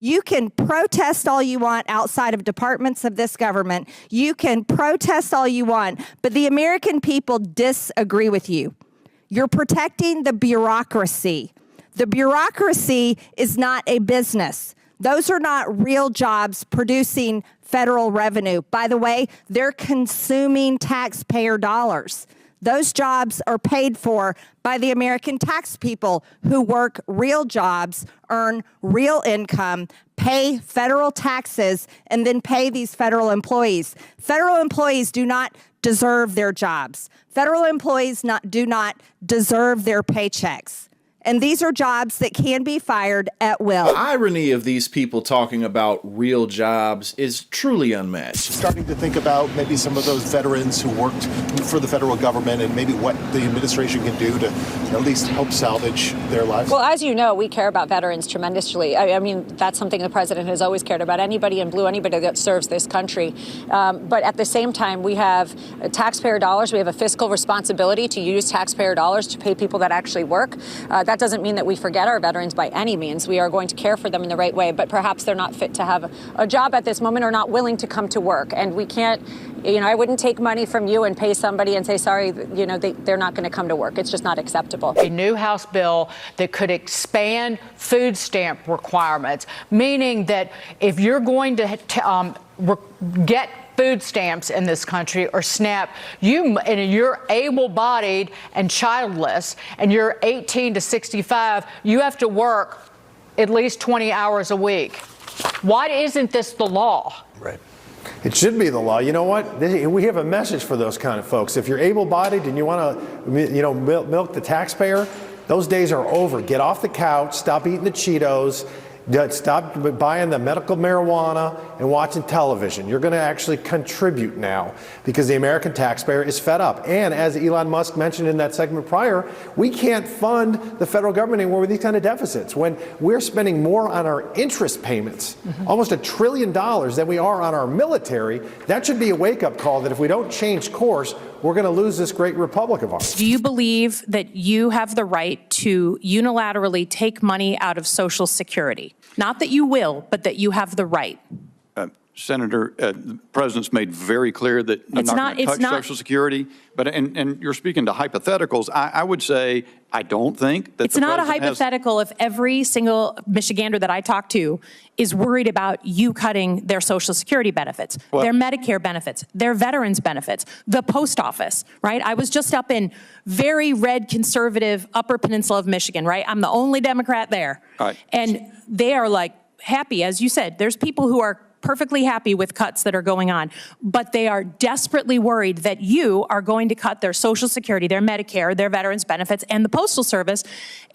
You can protest all you want outside of departments of this government. You can protest all you want, but the American people disagree with you. You're protecting the bureaucracy. The bureaucracy is not a business. Those are not real jobs producing federal revenue. By the way, they're consuming taxpayer dollars. Those jobs are paid for by the American tax people who work real jobs, earn real income, pay federal taxes, and then pay these federal employees. Federal employees do not deserve their jobs. Federal employees do not deserve their paychecks. And these are jobs that can be fired at will. The irony of these people talking about real jobs is truly unmatched. Starting to think about maybe some of those veterans who worked for the federal government and maybe what the administration can do to at least help salvage their lives. Well, as you know, we care about veterans tremendously. I mean, that's something the president has always cared about. Anybody in blue, anybody that serves this country. But at the same time, we have taxpayer dollars. We have a fiscal responsibility to use taxpayer dollars to pay people that actually work. That doesn't mean that we forget our veterans by any means. We are going to care for them in the right way, but perhaps they're not fit to have a job at this moment or not willing to come to work. And we can't, I wouldn't take money from you and pay somebody and say, sorry, they're not going to come to work. It's just not acceptable. A new House bill that could expand food stamp requirements, meaning that if you're going to get food stamps in this country or SNAP, and you're able-bodied and childless and you're 18 to 65, you have to work at least 20 hours a week. Why isn't this the law? Right. It should be the law. You know what? We have a message for those kind of folks. If you're able-bodied and you want to, milk the taxpayer, those days are over. Get off the couch, stop eating the Cheetos, stop buying the medical marijuana and watching television. You're going to actually contribute now because the American taxpayer is fed up. And as Elon Musk mentioned in that segment prior, we can't fund the federal government anymore with these kind of deficits. When we're spending more on our interest payments, almost $1 trillion than we are on our military, that should be a wake-up call that if we don't change course, we're going to lose this great republic of ours. Do you believe that you have the right to unilaterally take money out of Social Security? Not that you will, but that you have the right. Senator, the president's made very clear that I'm not going to touch Social Security. But and you're speaking to hypotheticals. I would say I don't think that it's not a hypothetical if every single Michigander that I talk to is worried about you cutting their Social Security benefits, their Medicare benefits, their veterans benefits, the post office, right? I was just up in very red conservative Upper Peninsula of Michigan, right? I'm the only Democrat there. Right. And they are like happy, as you said. There's people who are perfectly happy with cuts that are going on, but they are desperately worried that you are going to cut their Social Security, their Medicare, their veterans benefits, and the Postal Service.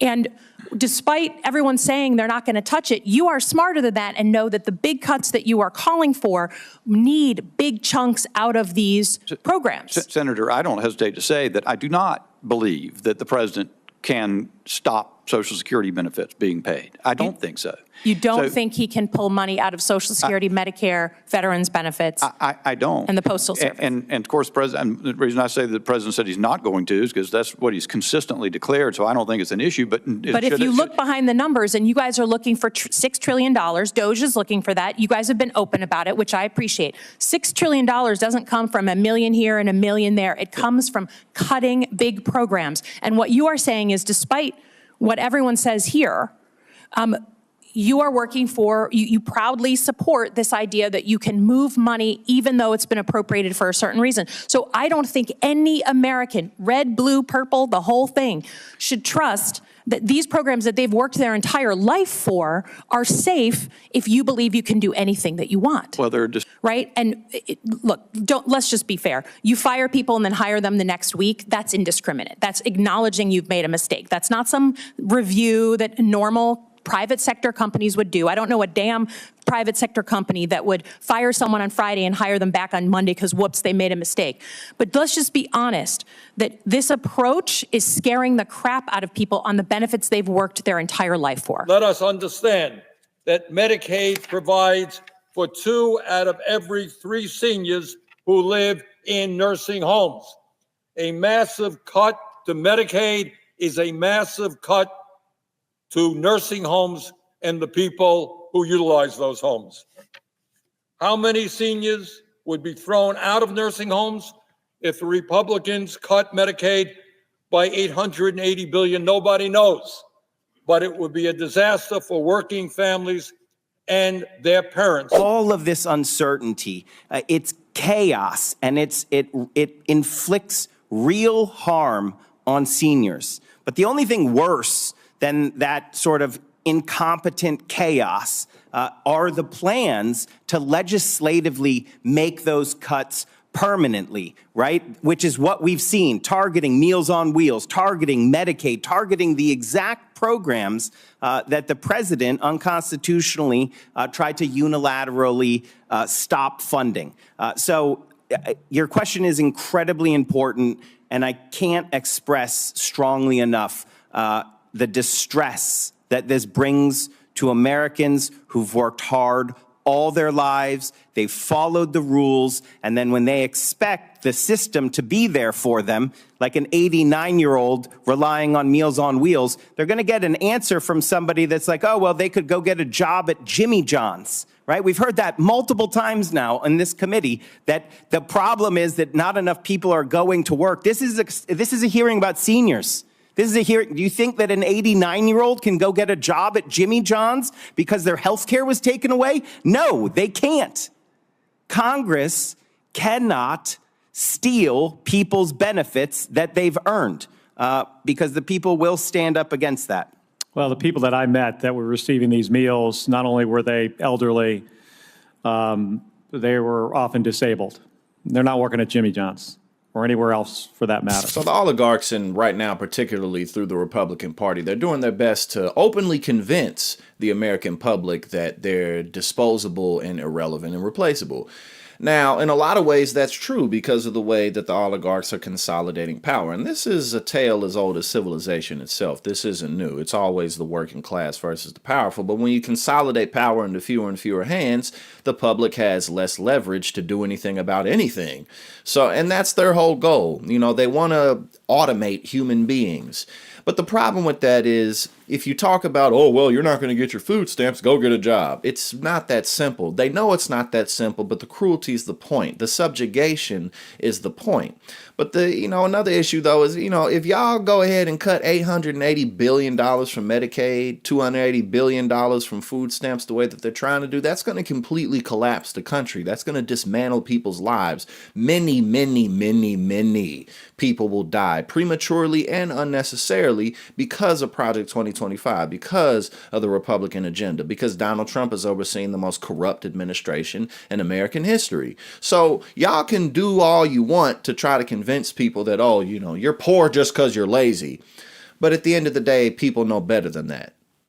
And despite everyone saying they're not going to touch it, you are smarter than that and know that the big cuts that you are calling for need big chunks out of these programs. Senator, I don't hesitate to say that I do not believe that the president can stop Social Security benefits being paid. I don't think so. You don't think he can pull money out of Social Security, Medicare, veterans benefits? I don't. And the Postal Service. And of course, the reason I say that the president said he's not going to is because that's what he's consistently declared, so I don't think it's an issue. But if you look behind the numbers, and you guys are looking for $6 trillion, DOJ is looking for that. You guys have been open about it, which I appreciate. $6 trillion doesn't come from $1 million here and $1 million there. It comes from cutting big programs. And what you are saying is, despite what everyone says here, you are working for, you proudly support this idea that you can move money even though it's been appropriated for a certain reason. So I don't think any American, red, blue, purple, the whole thing, should trust that these programs that they've worked their entire life for are safe if you believe you can do anything that you want. Well, they're just... Right? And look, let's just be fair. You fire people and then hire them the next week, that's indiscriminate. That's acknowledging you've made a mistake. That's not some review that normal private sector companies would do. I don't know a damn private sector company that would fire someone on Friday and hire them back on Monday because, whoops, they made a mistake. But let's just be honest that this approach is scaring the crap out of people on the benefits they've worked their entire life for. Let us understand that Medicaid provides for 2 out of every 3 seniors who live in nursing homes. A massive cut to Medicaid is a massive cut to nursing homes and the people who utilize those homes. How many seniors would be thrown out of nursing homes if the Republicans cut Medicaid by $880 billion? Nobody knows, but it would be a disaster for working families and their parents. All of this uncertainty, it's chaos, and it inflicts real harm on seniors. But the only thing worse than that sort of incompetent chaos are the plans to legislatively make those cuts permanently, right? Which is what we've seen, targeting Meals on Wheels, targeting Medicaid, targeting the exact programs that the president unconstitutionally tried to unilaterally stop funding. So your question is incredibly important, and I can't express strongly enough the distress that this brings to Americans who've worked hard all their lives, they've followed the rules, and then when they expect the system to be there for them, like an 89-year-old relying on Meals on Wheels, they're going to get an answer from somebody that's like, oh, well, they could go get a job at Jimmy John's, right? We've heard that multiple times now in this committee, that the problem is that not enough people are going to work. This is a hearing about seniors. This is a hearing. Do you think that an 89-year-old can go get a job at Jimmy John's because their health care was taken away? No, they can't. Congress cannot steal people's benefits that they've earned because the people will stand up against that. Well, the people that I met that were receiving these meals, not only were they elderly, they were often disabled. They're not working at Jimmy John's or anywhere else for that matter. So the oligarchs, and right now particularly through the Republican Party, they're doing their best to openly convince the American public that they're disposable and irrelevant and replaceable. Now, in a lot of ways, that's true because of the way that the oligarchs are consolidating power. And this is a tale as old as civilization itself. This isn't new. It's always the working class versus the powerful. But when you consolidate power into fewer and fewer hands, the public has less leverage to do anything about anything. So, and that's their whole goal. You know, they want to automate human beings. But the problem with that is if you talk about, oh, well, you're not going to get your food stamps, go get a job. It's not that simple. They know it's not that simple, but the cruelty is the point. The subjugation is the point. But another issue, though, is, if y'all go ahead and cut $880 billion from Medicaid, $280 billion from food stamps the way that they're trying to do, that's going to completely collapse the country. That's going to dismantle people's lives. Many, many, many, many people will die prematurely and unnecessarily because of Project 2025, because of the Republican agenda, because Donald Trump is overseeing the most corrupt administration in American history. So y'all can do all you want to try to convince people that, oh, you're poor just because you're lazy. But at the end of the day, people know better than that.